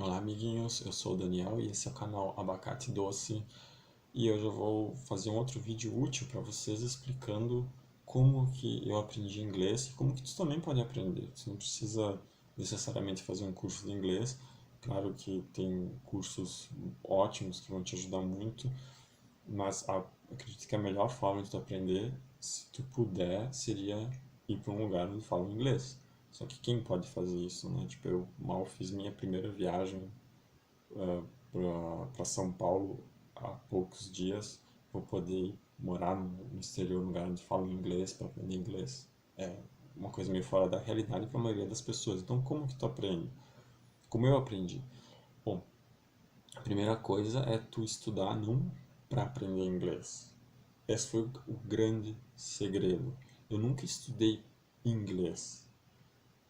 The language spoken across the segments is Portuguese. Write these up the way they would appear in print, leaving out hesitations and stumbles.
Olá, amiguinhos, eu sou o Daniel e esse é o canal Abacate Doce. E hoje eu vou fazer um outro vídeo útil para vocês explicando como que eu aprendi inglês e como que tu também pode aprender. Você não precisa necessariamente fazer um curso de inglês. Claro que tem cursos ótimos que vão te ajudar muito, mas acredito que a melhor forma de tu aprender, se tu puder, seria ir para um lugar onde falam inglês. Só que quem pode fazer isso, né? Tipo, eu mal fiz minha primeira viagem para São Paulo há poucos dias. Vou poder morar no exterior, num lugar onde falam inglês, para aprender inglês. É uma coisa meio fora da realidade para a maioria das pessoas. Então, como que tu aprende? Como eu aprendi? Bom, a primeira coisa é tu estudar não para aprender inglês. Esse foi o grande segredo. Eu nunca estudei inglês.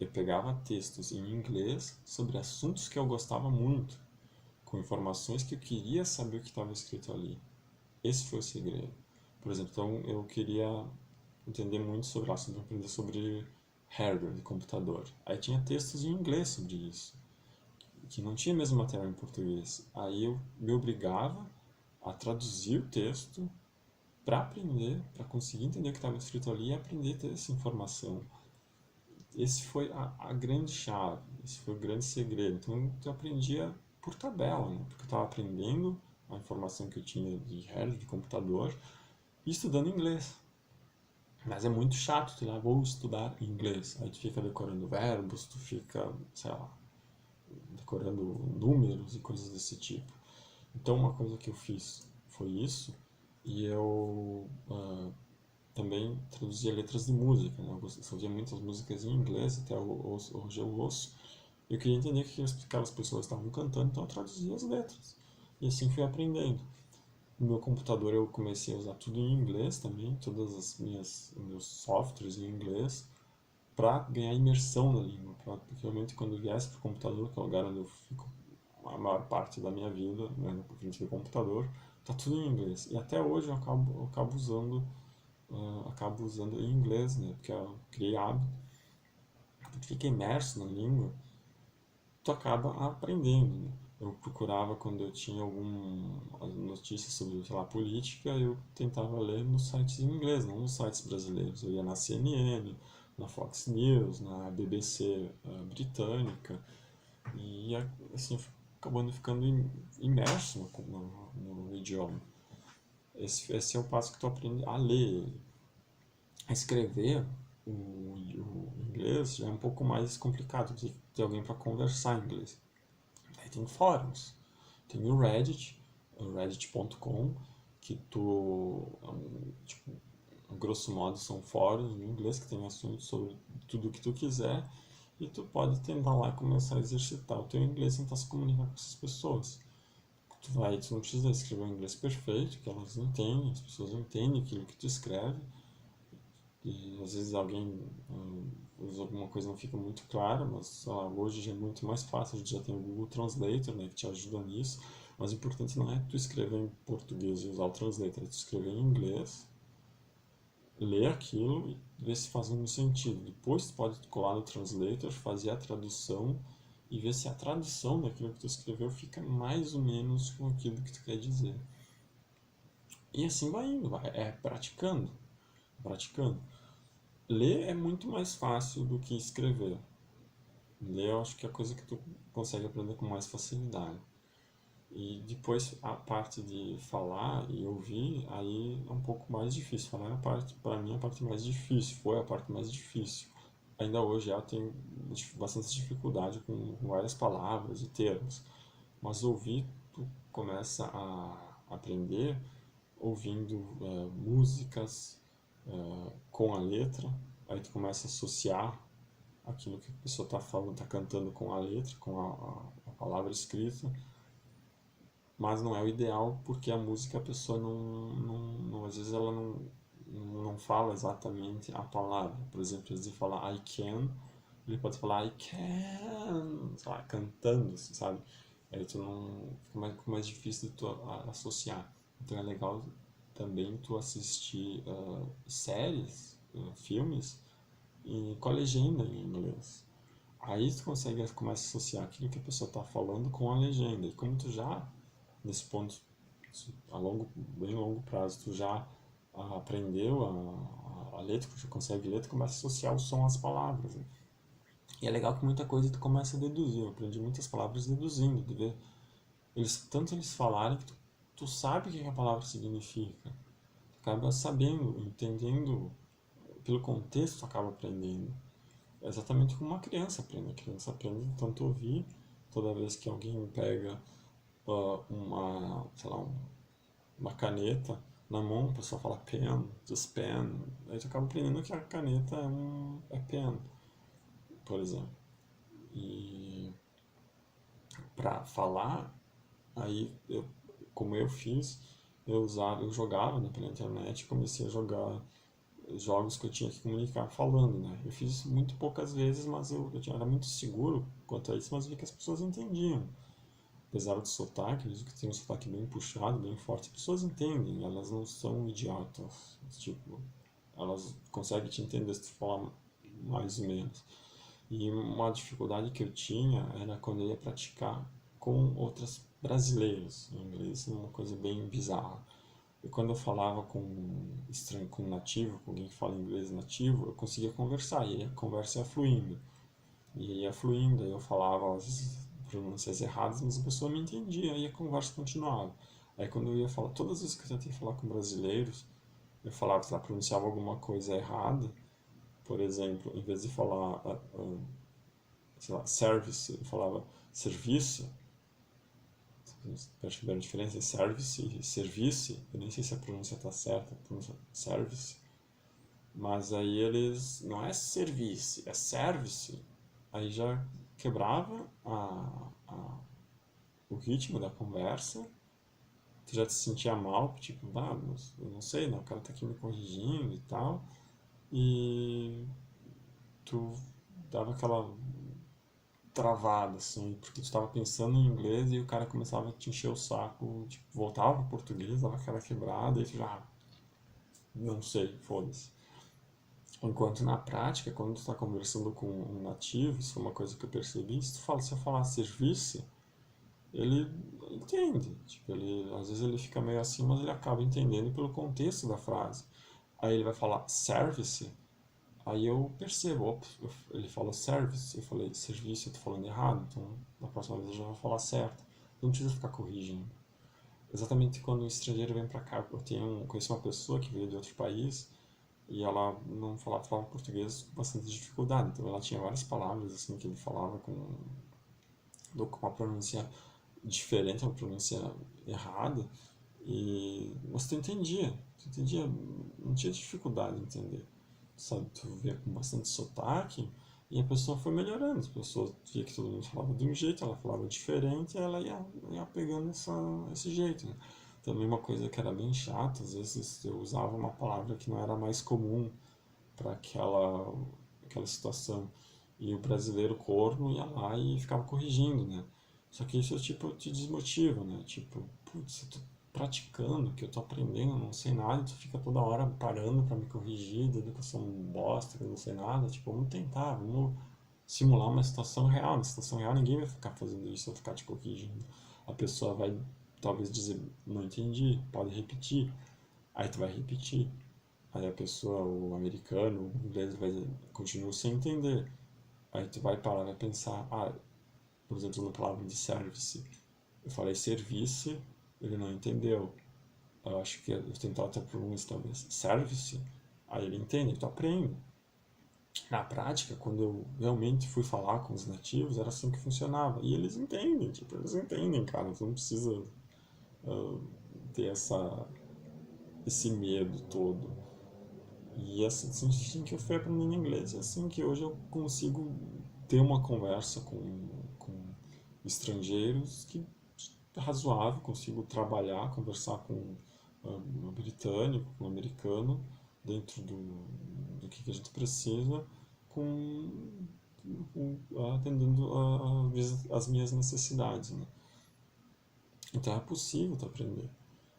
Eu pegava textos em inglês sobre assuntos que eu gostava muito, com informações que eu queria saber o que estava escrito ali. Esse foi o segredo. Por exemplo, então eu queria entender muito sobre aprender sobre hardware de computador. Aí tinha textos em inglês sobre isso, que não tinha mesmo material em português. Aí eu me obrigava a traduzir o texto para aprender, para conseguir entender o que estava escrito ali e aprender a ter essa informação. Esse foi a grande chave, esse foi o grande segredo. Então eu aprendia por tabela, né? Porque eu estava aprendendo a informação que eu tinha de hardware, de computador, e estudando inglês. Mas é muito chato, tu lá, vou estudar inglês. Aí tu fica decorando verbos, tu fica, sei lá, decorando números e coisas desse tipo. Então uma coisa que eu fiz foi isso, e eu também traduzia letras de música, né? Eu ouvia muitas músicas em inglês, até hoje eu ouço. Eu queria entender o que aquelas pessoas estavam cantando, então eu traduzia as letras. E assim fui aprendendo. No meu computador eu comecei a usar tudo em inglês também, todas as meus softwares em inglês, para ganhar imersão na língua. Porque realmente quando eu viesse para o computador, que é o lugar onde eu fico a maior parte da minha vida, né, na frente do computador, tá tudo em inglês. E até hoje acabo usando em inglês, né? Porque eu criei hábito, tu fica imerso na língua, tu acaba aprendendo, né? Eu procurava quando eu tinha alguma notícia sobre, sei lá, política, eu tentava ler nos sites em inglês, não nos sites brasileiros. Eu ia na CNN, na Fox News, na BBC britânica, e assim, acabando ficando imerso no idioma. Esse é o passo que tu aprende a ler. Escrever o inglês já é um pouco mais complicado de ter alguém para conversar em inglês. Aí tem fóruns, tem o reddit.com, que tipo, grosso modo são fóruns em inglês que tem assuntos sobre tudo o que tu quiser, e tu pode tentar lá começar a exercitar o teu inglês e tentar se comunicar com essas pessoas. Tu não precisa escrever um inglês perfeito, que elas entendem, as pessoas entendem aquilo que tu escreve, e às vezes alguma coisa não fica muito clara, mas sei lá, hoje já é muito mais fácil, a gente já tem o Google Translator, né, que te ajuda nisso, mas o importante não é tu escrever em português e usar o Translator, é tu escrever em inglês, ler aquilo e ver se faz algum sentido. Depois tu pode colar no Translator, fazer a tradução e ver se a tradução daquilo que tu escreveu fica mais ou menos com aquilo que tu quer dizer. E assim vai indo, praticando, praticando. Ler é muito mais fácil do que escrever. Ler eu acho que é a coisa que tu consegue aprender com mais facilidade. E depois a parte de falar e ouvir, aí é um pouco mais difícil. Falar é a parte, para mim, é a parte mais difícil, foi a parte mais difícil. Ainda hoje eu tenho bastante dificuldade com várias palavras e termos. Mas ouvir, tu começa a aprender ouvindo músicas com a letra, aí tu começa a associar aquilo que a pessoa está falando, está cantando com a letra, com a palavra escrita, mas não é o ideal porque a música a pessoa às vezes ela não fala exatamente a palavra. Por exemplo, às vezes ele fala I can, ele pode falar I can, sei lá, cantando, assim, sabe? Aí tu não fica mais difícil de tu associar. Então é legal também tu assistir séries, filmes, e com a legenda em inglês. Aí tu começa a associar aquilo que a pessoa está falando com a legenda. E como tu já, nesse ponto, bem longo prazo, tu já aprendeu a ler, tu já consegue ler, tu começa a associar o som às palavras, né? E é legal que muita coisa tu começa a deduzir. Eu aprendi muitas palavras deduzindo, de ver tanto eles falarem que tu sabe o que a palavra significa. Tu acaba sabendo, entendendo, pelo contexto tu acaba aprendendo. É exatamente como uma criança aprende. A criança aprende de tanto ouvir. Toda vez que alguém pega sei lá, uma caneta na mão, a pessoa fala pen, just pen. Aí tu acaba aprendendo que a caneta é pen, por exemplo. E para falar, aí como eu fiz, eu jogava, né, pela internet, comecei a jogar jogos que eu tinha que comunicar falando, né? Eu fiz isso muito poucas vezes, mas era muito seguro quanto a isso, mas vi que as pessoas entendiam. Apesar do sotaque, mesmo que tenha um sotaque bem puxado, bem forte, as pessoas entendem, elas não são idiotas. Tipo, elas conseguem te entender se tu falar mais ou menos. E uma dificuldade que eu tinha era quando eu ia praticar com outras brasileiros em inglês, uma coisa bem bizarra. E quando eu falava com nativo, com alguém que fala inglês nativo, eu conseguia conversar, e a conversa ia fluindo. E ia fluindo, aí eu falava as pronúncias erradas, mas a pessoa me entendia, e a conversa continuava. Aí quando eu ia falar, todas as vezes que eu tentei falar com brasileiros, eu falava, sei lá, pronunciava alguma coisa errada, por exemplo, em vez de falar, sei lá, service, eu falava serviço. Perceberam a diferença? Service e service. Eu nem sei se a pronúncia está certa, a pronúncia service. Mas aí eles. Não é service, é service. Aí já quebrava o ritmo da conversa. Tu já te sentia mal, tipo, eu não sei, né? O cara tá aqui me corrigindo e tal. E tu dava aquela travada, assim, porque tu estava pensando em inglês e o cara começava a te encher o saco, tipo, voltava pro português, dava aquela quebrada e tu já, não sei, foda-se. Enquanto na prática, quando tu está conversando com um nativo, isso foi uma coisa que eu percebi, se eu falar serviço, ele entende, tipo, às vezes ele fica meio assim, mas ele acaba entendendo pelo contexto da frase. Aí ele vai falar service, aí eu percebo, ops, ele falou service, eu falei serviço, eu tô falando errado, então da próxima vez eu já vou falar certo. Não precisa ficar corrigindo. Exatamente quando o estrangeiro vem pra cá, conheço uma pessoa que veio de outro país e ela não falava português com bastante dificuldade, então ela tinha várias palavras assim que ele falava com uma pronúncia diferente, uma pronúncia errada, mas tu entendia, não tinha dificuldade em entender, sabe, tu via com bastante sotaque e a pessoa foi melhorando, as pessoas via que todo mundo falava de um jeito, ela falava diferente, e ela ia pegando esse jeito, né? Também uma coisa que era bem chata, às vezes eu usava uma palavra que não era mais comum para aquela situação. E o brasileiro corno ia lá e ficava corrigindo, né? Só que isso, tipo, te desmotiva, né? Tipo, putz, eu tô praticando, que eu tô aprendendo, não sei nada, e tu fica toda hora parando para me corrigir, da educação bosta, que eu não sei nada. Tipo, vamos tentar, vamos simular uma situação real. Na situação real, ninguém vai ficar fazendo isso, vai ficar te corrigindo. A pessoa vai, talvez, dizer, não entendi, pode repetir. Aí tu vai repetir. Aí a pessoa, o americano, o inglês vai continua sem entender. Aí tu vai parar e pensar, por exemplo, na palavra de service. Eu falei service, ele não entendeu. Eu acho que eu tentar outra pronúncia talvez. Service, aí ele entende, tu aprende. Na prática, quando eu realmente fui falar com os nativos, era assim que funcionava. E eles entendem, tipo, eles entendem, cara. Tu não precisa uh, ter esse medo todo. E assim que eu fui aprendendo inglês, é assim que hoje eu consigo ter uma conversa com estrangeiros que é razoável, consigo trabalhar, conversar com um britânico, com um americano, dentro do que a gente precisa, com, atendendo as minhas necessidades, né? Então é possível tu aprender.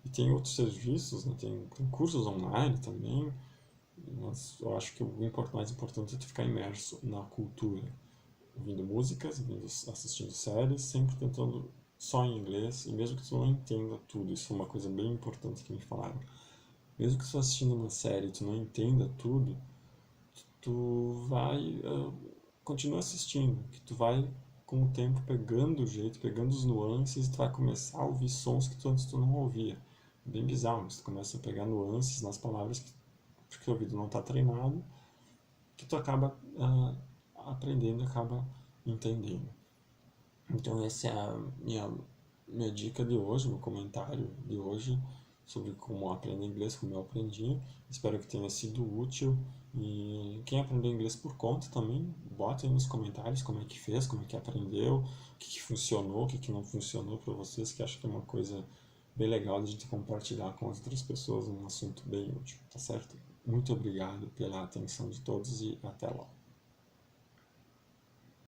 E tem outros serviços, né? Tem cursos online também, mas eu acho que o mais importante é tu ficar imerso na cultura. ouvindo músicas, assistindo séries, sempre tentando só em inglês, e mesmo que tu não entenda tudo, isso é uma coisa bem importante que me falaram. Mesmo que tu assistindo uma série e tu não entenda tudo, tu vai continua assistindo, que tu vai com o tempo pegando o jeito, pegando os nuances, e tu vai começar a ouvir sons que tu antes tu não ouvia. Bem bizarro, mas tu começa a pegar nuances nas palavras porque o ouvido não está treinado, que tu acaba aprendendo, acaba entendendo. Então essa é a minha dica de hoje, meu comentário de hoje sobre como aprender inglês, como eu aprendi. Espero que tenha sido útil. E quem aprendeu inglês por conta também, bota aí nos comentários como é que fez, como é que aprendeu, o que funcionou, o que não funcionou para vocês, que acho que é uma coisa bem legal de a gente compartilhar com as outras pessoas, um assunto bem útil, tá certo? Muito obrigado pela atenção de todos e até lá.